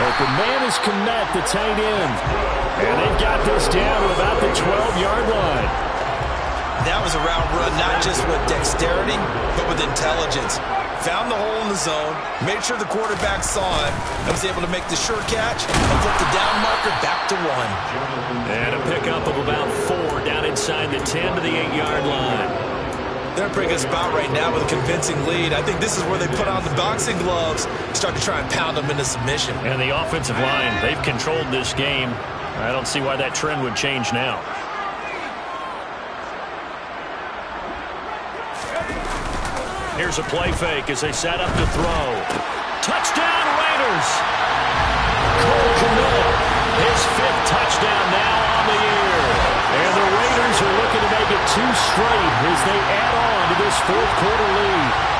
Speaker 2: Open man is Komet, the tight end. And they've got this down to about the 12-yard line.
Speaker 4: That was a route run, not just with dexterity, but with intelligence. Found the hole in the zone, made sure the quarterback saw it, and was able to make the sure catch and flip the down marker back to 1.
Speaker 3: And a pickup of about 4 down inside the 10 to the 8-yard line.
Speaker 4: They're in a pretty good spot right now with a convincing lead. I think this is where they put on the boxing gloves and start to try and pound them into submission.
Speaker 3: And the offensive line, they've controlled this game. I don't see why that trend would change now. Here's a play fake as they set up to throw. Touchdown, Raiders! Cole Kmet, his 5th touchdown now on the year. And the Raiders are looking to make it 2 straight as they add on to this 4th quarter lead.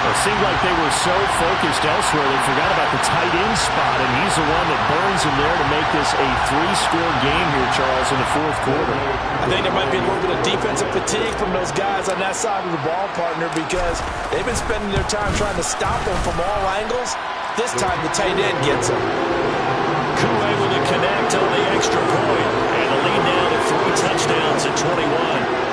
Speaker 2: It seemed like they were so focused elsewhere they forgot about the tight end spot, and he's the one that burns him there to make this a 3-score game here, Charles, in the 4th quarter.
Speaker 4: I think there might be a little bit of defensive fatigue from those guys on that side of the ball, partner, because they've been spending their time trying to stop them from all angles. This time the tight end gets them.
Speaker 3: Koo able to connect on the extra point, and the lead now to 3 touchdowns at 21.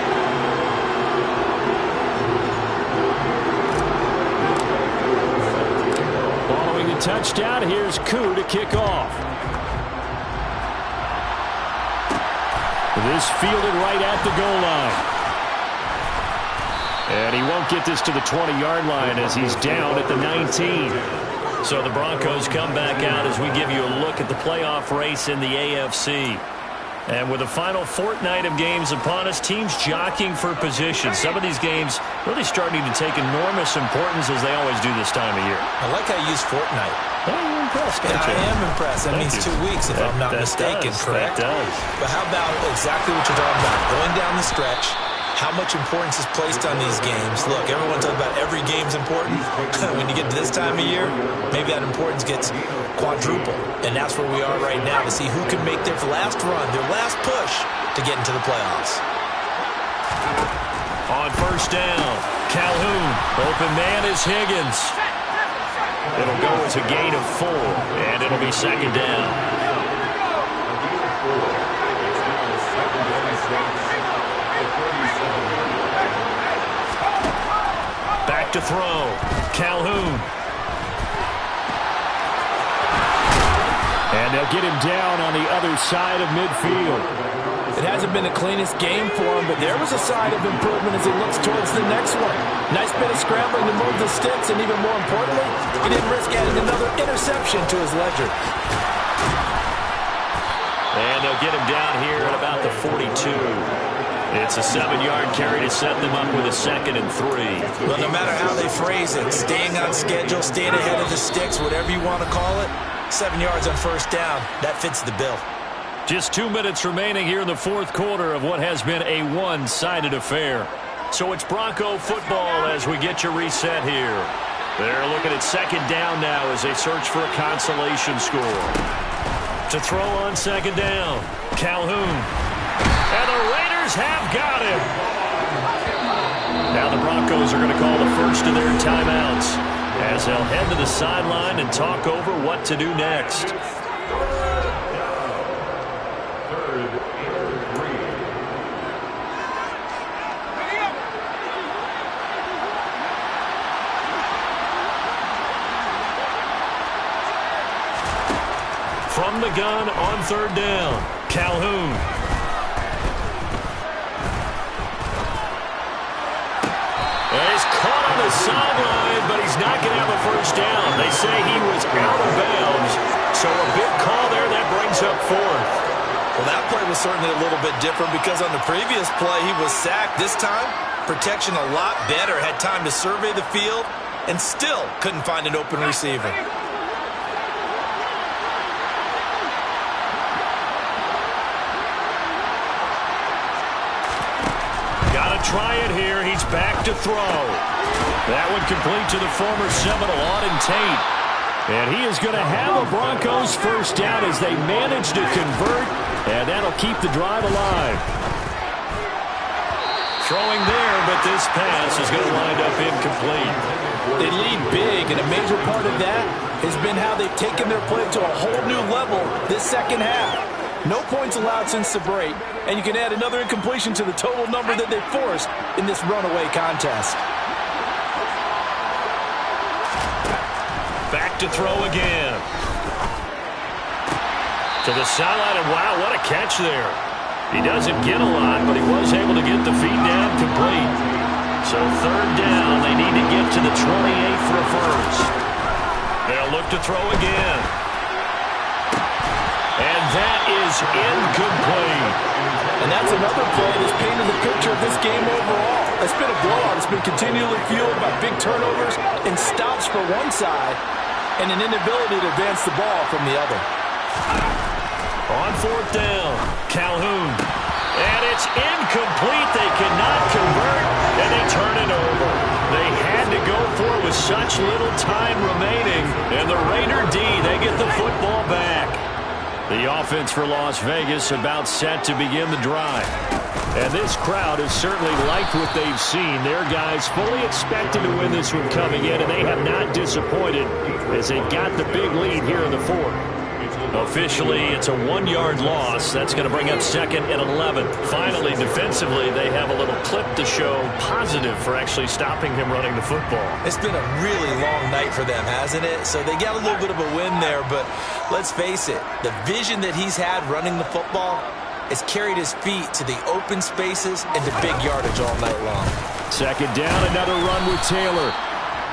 Speaker 2: Touchdown. Here's Koo to kick off. This fielded right at the goal line. And he won't get this to the 20-yard line as he's down at the 19.
Speaker 3: So the Broncos come back out as we give you a look at the playoff race in the AFC. And with the final fortnight of games upon us, teams jockeying for position. Some of these games really starting to take enormous importance as they always do this time of year.
Speaker 4: I like how you use fortnight.
Speaker 3: Oh, you're impressed, aren't you?
Speaker 4: I am impressed. That means 2 weeks if I'm not mistaken, correct?
Speaker 3: That does.
Speaker 4: But how about exactly what you're talking about? Going down the stretch, how much importance is placed on these games. Look, everyone talks about every game's important. When you get to this time of year, maybe that importance gets quadruple. And that's where we are right now to see who can make their last run, their last push to get into the playoffs.
Speaker 3: On 1st down, Calhoun. Open man is Higgins. It'll go as a gain of 4, and it'll be 2nd down. Back to throw. Calhoun.
Speaker 2: And they'll get him down on the other side of midfield.
Speaker 4: It hasn't been the cleanest game for him, but there was a sign of improvement as he looks towards the next one. Nice bit of scrambling to move the sticks, and even more importantly, he didn't risk adding another interception to his ledger.
Speaker 3: And they'll get him down here at about the 42. It's a 7-yard carry to set them up with a 2nd and 3.
Speaker 4: Well, no matter how they phrase it, staying on schedule, staying ahead of the sticks, whatever you want to call it, 7 yards on 1st down, that fits the bill.
Speaker 3: Just 2 minutes remaining here in the 4th quarter of what has been a one-sided affair. So it's Bronco football as we get you reset here. They're looking at 2nd down now as they search for a consolation score. To throw on 2nd down, Calhoun. And the Raiders have got him. Now the Broncos are going to call the first of their timeouts as they'll head to the sideline and talk over what to do next. the gun on third down. Calhoun. And he's caught on the sideline, but he's not going to have a first down. They say he was out of bounds, so a big call there. That brings up fourth.
Speaker 4: Well, that play was certainly a little bit different because on the previous play, he was sacked. This time, protection a lot better. Had time to survey the field and still couldn't find an open receiver.
Speaker 3: Got to try it here. He's back to throw. That one complete to the former Seminole, Auden Tate. And he is going to have a Broncos first down as they manage to convert, and that'll keep the drive alive. Throwing there, but this pass is going to wind up incomplete.
Speaker 4: They lead big, and a major part of that has been how they've taken their play to a whole new level this second half. No points allowed since the break, and you can add another incompletion to the total number that they forced in this runaway contest.
Speaker 3: Back to throw again. To the sideline, and wow, what a catch there. He doesn't get a lot, but he was able to get the feed down complete. So third down, they need to get to the 28 for a first. They'll look to throw again. And that is incomplete.
Speaker 4: And that's another play that's painted the picture of this game overall. It's been a blowout. It's been continually fueled by big turnovers and stops for one side and an inability to advance the ball from the other.
Speaker 3: On fourth down, Calhoun. And it's incomplete. They cannot convert, and they turn it over. They had to go for it with such little time remaining. And the Raider D, they get the football back. The offense for Las Vegas about set to begin the drive. And this crowd has certainly liked what they've seen. Their guys fully expected to win this one coming in, and they have not disappointed as they got the big lead here in the fourth. Officially, it's a 1-yard loss. That's going to bring up second and 11. Finally, defensively, they have a little clip to show positive for actually stopping him running the football.
Speaker 4: It's been a really long night for them, hasn't it? So they got a little bit of a win there, but let's face it, the vision that he's had running the football has carried his feet to the open spaces and to big yardage all night long. Second down, another run with Taylor.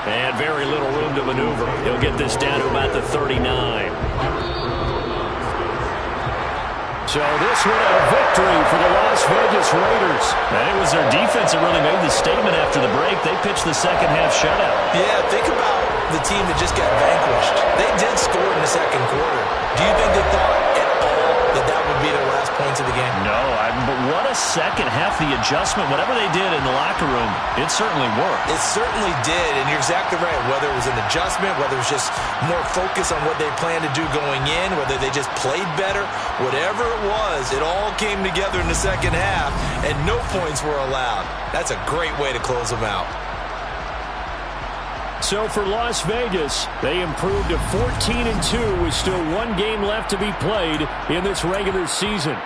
Speaker 3: And very little room to maneuver. He'll get this down to about the 39.
Speaker 2: So this one a victory for the Las Vegas Raiders.
Speaker 3: And it was their defense that really made the statement after the break. They pitched the second half shutout.
Speaker 4: Yeah, think about the team that just got vanquished. They did score in the second quarter. Do you think they thought at all that that would be their last points of the game?
Speaker 3: No, but what a second half. The adjustment, whatever they did in the locker room, it certainly worked.
Speaker 4: It certainly did, and you're exactly right. Whether it was an adjustment, whether it was just more focus on what they planned to do going in, whether they just played better, whatever it was, it all came together in the second half, and no points were allowed. That's a great way to close them out.
Speaker 2: So for Las Vegas, they improved to 14-2 with still one game left to be played in this regular season.